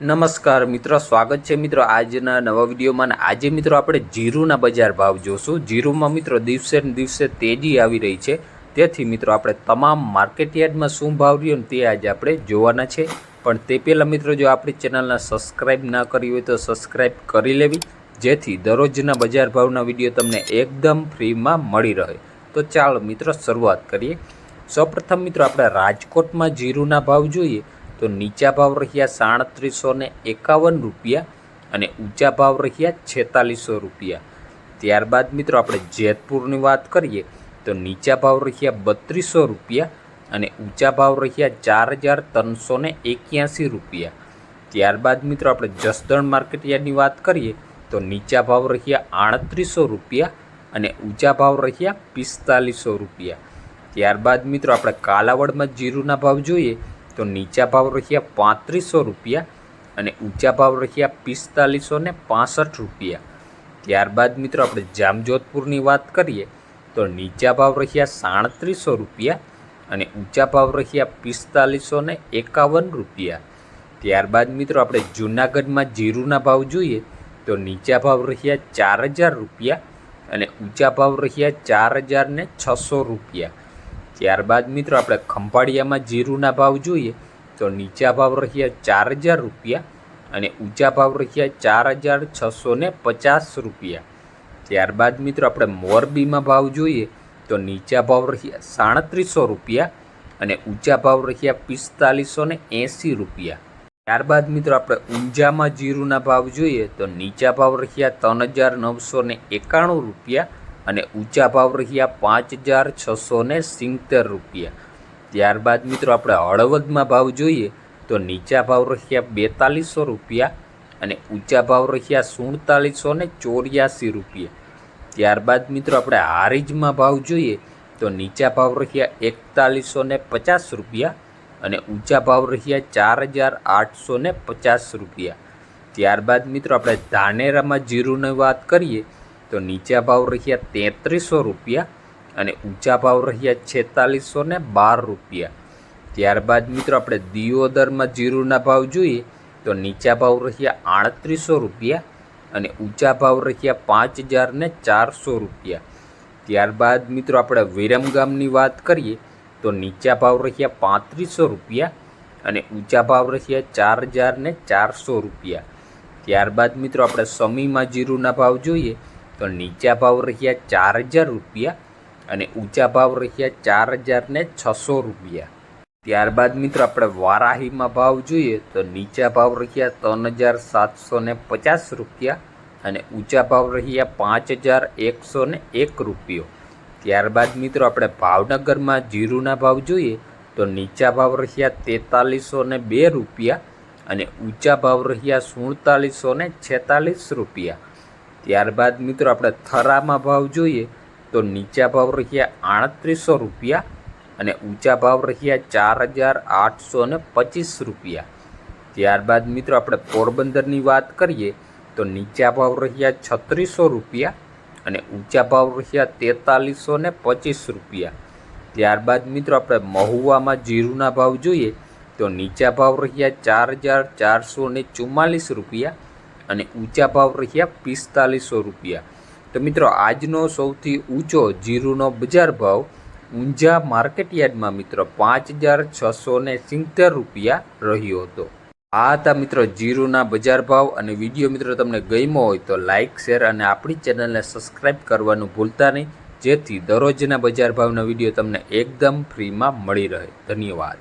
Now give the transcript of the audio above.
નમસ્કાર મિત્રો, સ્વાગત છે મિત્રો આજના નવા વિડીયોમાં. આજે મિત્રો આપણે જીરુના બજાર ભાવ જોશું. જીરુમાં મિત્રો દિવસે ને દિવસે તેજી આવી રહી છે, તેથી મિત્રો આપણે તમામ માર્કેટ યાર્ડમાં શું ભાવ રહ્યો ને તે આજે આપણે જોવાના છે. પણ તે પહેલાં મિત્રો જો આપણી ચેનલને સબસ્ક્રાઈબ ના કરી હોય તો સબસ્ક્રાઈબ કરી લેવી, જેથી દરરોજના બજાર ભાવના વિડીયો તમને એકદમ ફ્રીમાં મળી રહે. તો ચાલો મિત્રો શરૂઆત કરીએ. સૌપ્રથમ મિત્રો આપણે રાજકોટમાં જીરુના ભાવ જોઈએ તો નીચા ભાવ રહ્યા 3751 રૂપિયા અને ઊંચા ભાવ રહ્યા 4600 રૂપિયા. ત્યારબાદ મિત્રો આપણે જેતપુરની વાત કરીએ તો નીચા ભાવ રહ્યા 3200 રૂપિયા અને ઊંચા ભાવ રહ્યા 4381 રૂપિયા. ત્યારબાદ મિત્રો આપણે જસદણ માર્કેટયાર્ડની વાત કરીએ તો નીચા ભાવ રહ્યા 3800 રૂપિયા અને ઊંચા ભાવ રહ્યા 4500 રૂપિયા. ત્યારબાદ મિત્રો આપણે કાલાવડમાં જીરુના ભાવ જોઈએ તો નીચા ભાવ રહ્યા 3500 રૂપિયા અને ઊંચા ભાવ રહ્યા 4565 રૂપિયા. ત્યારબાદ મિત્રો આપણે જામજોધપુરની વાત કરીએ તો નીચા ભાવ રહ્યા 3700 રૂપિયા અને ઊંચા ભાવ રહ્યા 4551 રૂપિયા. ત્યારબાદ મિત્રો આપણે જૂનાગઢમાં જીરુના ભાવ જોઈએ તો નીચા ભાવ રહ્યા 4000 રૂપિયા અને ઊંચા ભાવ રહ્યા 4600 રૂપિયા. ત્યારબાદ મિત્રો આપણે ખંભાળિયામાં જીરુના ભાવ જોઈએ તો નીચા ભાવ રહ્યા 4000 રૂપિયા અને ઊંચા ભાવ રહ્યા 4650 રૂપિયા. ત્યારબાદ મિત્રો આપણે મોરબીમાં ભાવ જોઈએ તો નીચા ભાવ રહ્યા 3700 રૂપિયા અને ઊંચા ભાવ રહ્યા 4580 રૂપિયા. ત્યારબાદ મિત્રો આપણે ઊંઝામાં જીરુના ભાવ જોઈએ તો નીચા ભાવ રહ્યા 3991 રૂપિયા અને ઊંચા ભાવ રહ્યા 5670 રૂપિયા. ત્યારબાદ મિત્રો આપણે હળવદમાં ભાવ જોઈએ તો નીચા ભાવ રહ્યા 4200 રૂપિયા અને ઊંચા ભાવ રહ્યા 4784 રૂપિયા. ત્યારબાદ મિત્રો આપણે હારીજમાં ભાવ જોઈએ તો નીચા ભાવ રહ્યા 4150 રૂપિયા અને ઊંચા ભાવ રહ્યા 4850 રૂપિયા. ત્યારબાદ મિત્રો આપણે ધાનેરામાં જીરુની વાત કરીએ તો નીચા ભાવ રહ્યા 3300 રૂપિયા અને ઊંચા ભાવ રહ્યા 4612 રૂપિયા. ત્યારબાદ મિત્રો આપણે દિયોદરમાં જીરુના ભાવ જોઈએ તો નીચા ભાવ રહ્યા 3800 રૂપિયા અને ઊંચા ભાવ રહ્યા 5400 રૂપિયા. ત્યારબાદ મિત્રો આપણે વિરમગામની વાત કરીએ તો નીચા ભાવ રહ્યા 3500 રૂપિયા અને ઊંચા ભાવ રહ્યા 4400 રૂપિયા. ત્યારબાદ મિત્રો આપણે સમીમાં જીરુના ભાવ જોઈએ તો નીચા ભાવ રહ્યા 4000 રૂપિયા અને ઊંચા ભાવ રહ્યા 4600 રૂપિયા. ત્યારબાદ મિત્રો આપણે વારાહીમાં ભાવ જોઈએ તો નીચા ભાવ રહ્યા 3750 રૂપિયા અને ઊંચા ભાવ રહ્યા 5101 રૂપિયો. ત્યારબાદ મિત્રો આપણે ભાવનગરમાં જીરુના ભાવ જોઈએ તો નીચા ભાવ રહ્યા 4302 રૂપિયા અને ઊંચા ભાવ રહ્યા 4746 રૂપિયા. ત્યારબાદ મિત્રો આપણે થરામાં ભાવ જોઈએ તો નીચા ભાવ રહ્યા 3800 રૂપિયા અને ઊંચા ભાવ રહ્યા 4825 રૂપિયા. ત્યારબાદ મિત્રો આપણે પોરબંદરની વાત કરીએ તો નીચા ભાવ રહ્યા 3600 રૂપિયા અને ઊંચા ભાવ રહ્યા 4325 રૂપિયા. ત્યારબાદ મિત્રો આપણે મહુવામાં જીરુના ભાવ જોઈએ તો નીચા ભાવ રહ્યા 4444 રૂપિયા અને ઊંચા ભાવ રહ્યા 4500 રૂપિયા. તો મિત્રો આજનો સૌથી ઊંચો જીરુનો બજાર ભાવ ઊંઝા માર્કેટયાર્ડમાં મિત્રો 5670 રૂપિયા રહ્યો હતો. આ હતા મિત્રો જીરુના બજાર ભાવ. અને વિડીયો મિત્રો તમને ગમ્યો હોય તો લાઇક, શેર અને આપણી ચેનલને સબસ્ક્રાઈબ કરવાનું ભૂલતા નહીં, જેથી દરરોજના બજાર ભાવના વિડીયો તમને એકદમ ફ્રીમાં મળી રહે. ધન્યવાદ.